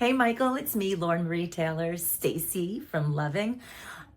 Hey Michael, it's me, Lauren Marie Taylor, Stacey from Loving.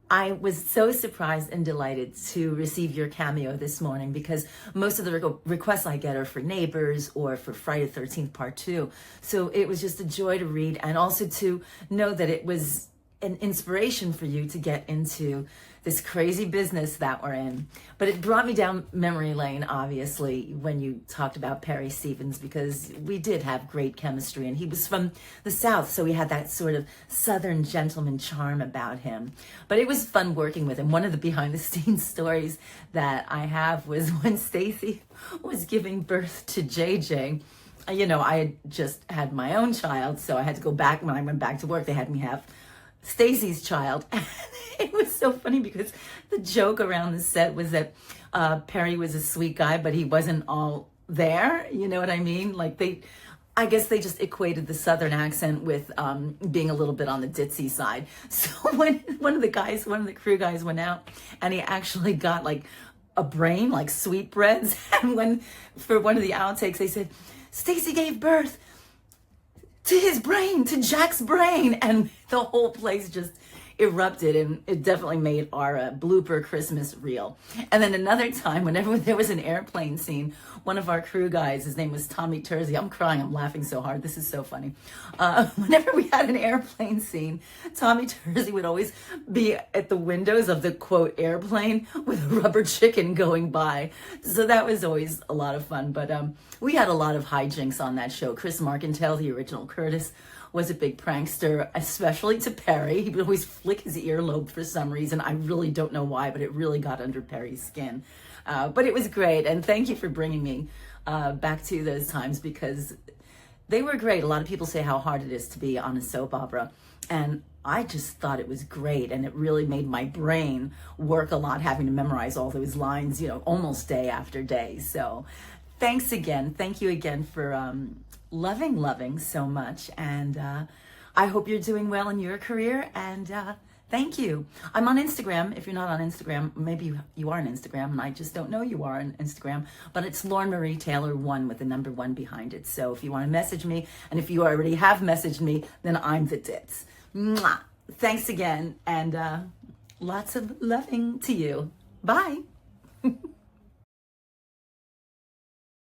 I was so surprised and delighted to receive your cameo this morning because most of the requests I get are for Neighbors or for Friday the 13th Part 2. So it was just a joy to read and also to know that it was an inspiration for you to get into this crazy business that we're in. But it brought me down memory lane, obviously, when you talked about Perry Stevens, because we did have great chemistry, and he was from the South, so he had that sort of Southern gentleman charm about him. But it was fun working with him. One of the behind-the-scenes stories that I have was when Stacey was giving birth to JJ. You know, I had just had my own child, so I had to go back. When I went back to work, they had me have Stacey's child. It was so funny because the joke around the set was that Perry was a sweet guy, but he wasn't all there. You know what I mean? Like I guess they just equated the Southern accent with being a little bit on the ditzy side. So when one of the crew guys went out and he actually got like a brain, like sweetbreads. And when, for one of the outtakes, they said, Stacey gave birth to his brain, to Jack's brain. And the whole place just erupted, and it definitely made our blooper Christmas real. And then another time, whenever there was an airplane scene, one of our crew guys, his name was Tommy Terzi. I'm crying, I'm laughing so hard. This is so funny. Whenever we had an airplane scene, Tommy Terzi would always be at the windows of the, quote, airplane with a rubber chicken going by. So that was always a lot of fun. But we had a lot of hijinks on that show. Chris Markintel, the original Curtis, was a big prankster, especially to Perry. He would always flick his earlobe for some reason. I really don't know why, but it really got under Perry's skin. But it was great, and thank you for bringing me back to those times because they were great. A lot of people say how hard it is to be on a soap opera, and I just thought it was great, and it really made my brain work a lot, having to memorize all those lines, you know, almost day after day. So thanks again. Thank you again for loving so much, and I hope you're doing well in your career, and thank you. I'm on Instagram. If you're not on Instagram, maybe you are on Instagram and I just don't know you are on Instagram, but it's Lauren Marie Taylor 1 with the number 1 behind it. So if you want to message me, and if you already have messaged me, then I'm the tits. Mwah. Thanks again, and lots of loving to you. Bye.